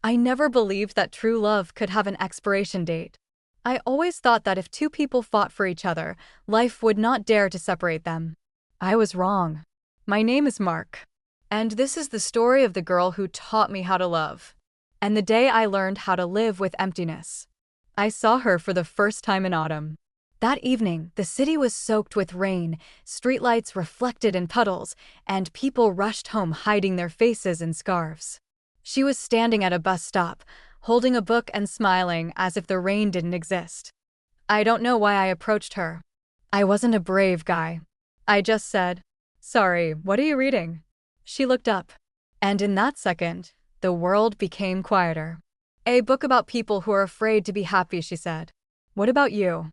I never believed that true love could have an expiration date. I always thought that if two people fought for each other, life would not dare to separate them. I was wrong. My name is Mark. And this is the story of the girl who taught me how to love. And the day I learned how to live with emptiness. I saw her for the first time in autumn. That evening, the city was soaked with rain, streetlights reflected in puddles, and people rushed home hiding their faces in scarves. She was standing at a bus stop, holding a book and smiling as if the rain didn't exist. I don't know why I approached her. I wasn't a brave guy. I just said, "Sorry, what are you reading?" She looked up. And in that second, the world became quieter. "A book about people who are afraid to be happy," she said. "What about you?"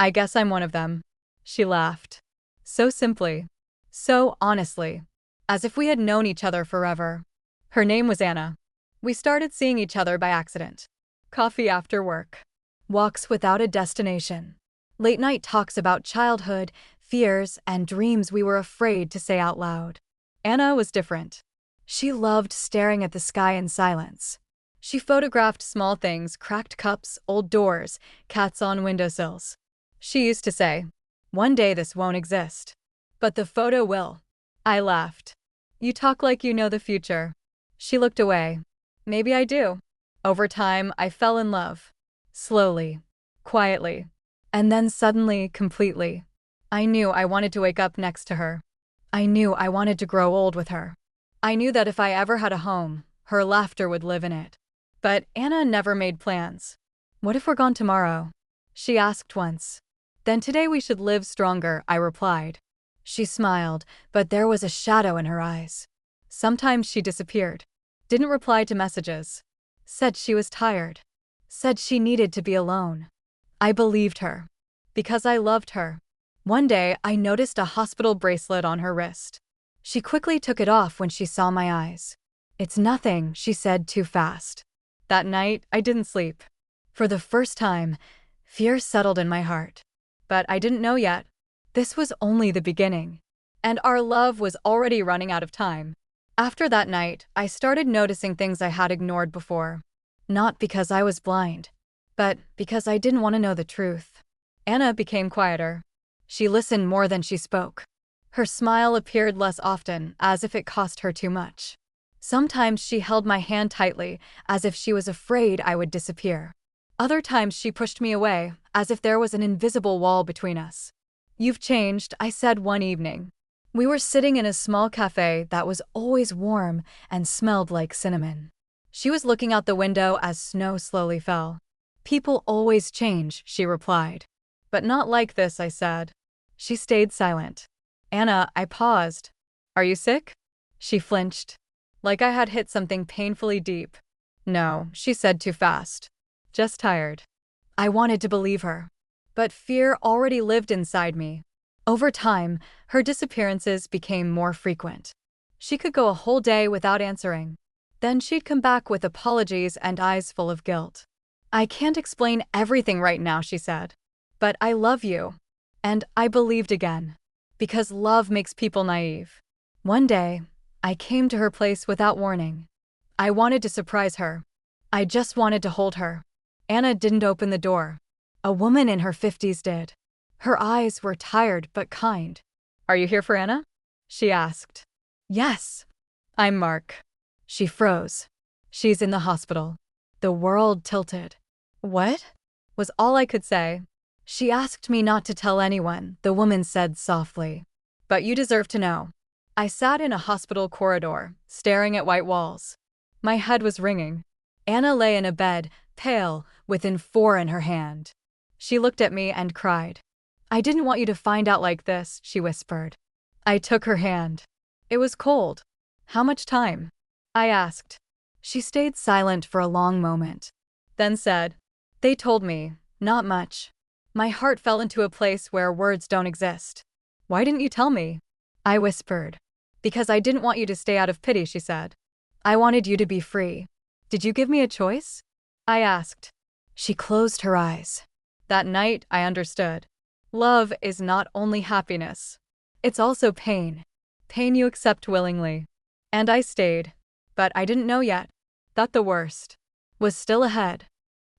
"I guess I'm one of them." She laughed. So simply. So honestly. As if we had known each other forever. Her name was Anna. We started seeing each other by accident. Coffee after work. Walks without a destination. Late night talks about childhood, fears, and dreams we were afraid to say out loud. Anna was different. She loved staring at the sky in silence. She photographed small things, cracked cups, old doors, cats on windowsills. She used to say, "One day this won't exist. But the photo will." I laughed. "You talk like you know the future." She looked away. "Maybe I do." Over time, I fell in love. Slowly. Quietly. And then suddenly, completely. I knew I wanted to wake up next to her. I knew I wanted to grow old with her. I knew that if I ever had a home, her laughter would live in it. But Anna never made plans. "What if we're gone tomorrow?" she asked once. "Then today we should live stronger," I replied. She smiled, but there was a shadow in her eyes. Sometimes she disappeared. Didn't reply to messages. Said she was tired. Said she needed to be alone. I believed her. Because I loved her. One day, I noticed a hospital bracelet on her wrist. She quickly took it off when she saw my eyes. "It's nothing," she said too fast. That night, I didn't sleep. For the first time, fear settled in my heart. But I didn't know yet. This was only the beginning. And our love was already running out of time. After that night, I started noticing things I had ignored before. Not because I was blind, but because I didn't want to know the truth. Anna became quieter. She listened more than she spoke. Her smile appeared less often, as if it cost her too much. Sometimes she held my hand tightly, as if she was afraid I would disappear. Other times she pushed me away, as if there was an invisible wall between us. "You've changed," I said one evening. We were sitting in a small cafe that was always warm and smelled like cinnamon. She was looking out the window as snow slowly fell. "People always change," she replied. "But not like this," I said. She stayed silent. "Anna," I paused. "Are you sick?" She flinched. Like I had hit something painfully deep. "No," she said too fast. "Just tired." I wanted to believe her. But fear already lived inside me. Over time, her disappearances became more frequent. She could go a whole day without answering. Then she'd come back with apologies and eyes full of guilt. "I can't explain everything right now," she said. "But I love you." And I believed again. Because love makes people naive. One day, I came to her place without warning. I wanted to surprise her. I just wanted to hold her. Anna didn't open the door. A woman in her 50s did. Her eyes were tired but kind. "Are you here for Anna?" she asked. "Yes." "I'm Mark." She froze. "She's in the hospital." The world tilted. "What?" was all I could say. "She asked me not to tell anyone," the woman said softly. "But you deserve to know." I sat in a hospital corridor, staring at white walls. My head was ringing. Anna lay in a bed, pale, with N4 in her hand. She looked at me and cried. "I didn't want you to find out like this," she whispered. I took her hand. It was cold. "How much time?" I asked. She stayed silent for a long moment. Then said, "They told me, not much." My heart fell into a place where words don't exist. "Why didn't you tell me?" I whispered. "Because I didn't want you to stay out of pity," she said. "I wanted you to be free." "Did you give me a choice?" I asked. She closed her eyes. That night, I understood. Love is not only happiness. It's also pain. Pain you accept willingly. And I stayed. But I didn't know yet that the worst was still ahead.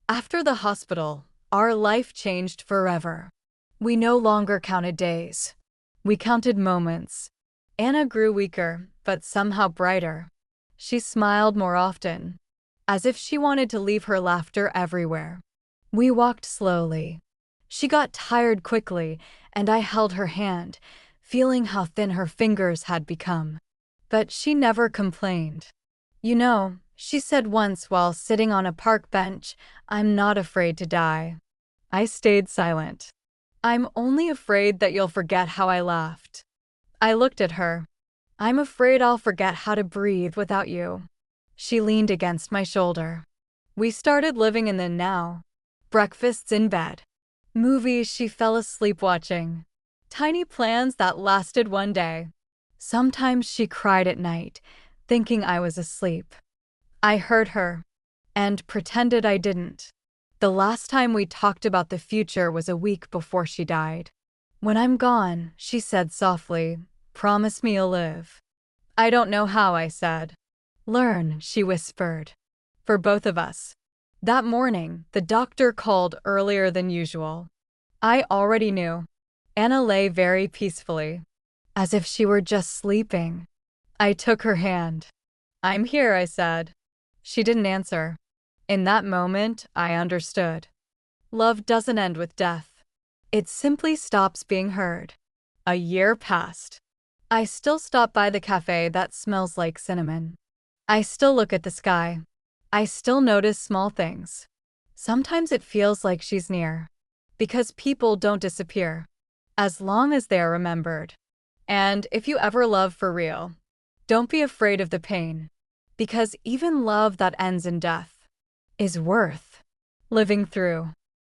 After the hospital, our life changed forever. We no longer counted days. We counted moments. Anna grew weaker, but somehow brighter. She smiled more often, as if she wanted to leave her laughter everywhere. We walked slowly. She got tired quickly, and I held her hand, feeling how thin her fingers had become. But she never complained. "You know," she said once while sitting on a park bench, "I'm not afraid to die." I stayed silent. "I'm only afraid that you'll forget how I laughed." I looked at her. "I'm afraid I'll forget how to breathe without you." She leaned against my shoulder. We started living in the now. Breakfasts in bed. Movies she fell asleep watching. Tiny plans that lasted one day. Sometimes she cried at night, thinking I was asleep. I heard her, and pretended I didn't. The last time we talked about the future was a week before she died. "When I'm gone," she said softly, "promise me you'll live." "I don't know how," I said. "Learn," she whispered. For both of us. That morning, the doctor called earlier than usual. I already knew. Anna lay very peacefully, as if she were just sleeping. I took her hand. "I'm here," I said. She didn't answer. In that moment, I understood. Love doesn't end with death. It simply stops being heard. A year passed. I still stop by the cafe that smells like cinnamon. I still look at the sky. I still notice small things. Sometimes it feels like she's near. Because people don't disappear, as long as they are remembered. And if you ever love for real, don't be afraid of the pain. Because even love that ends in death is worth living through.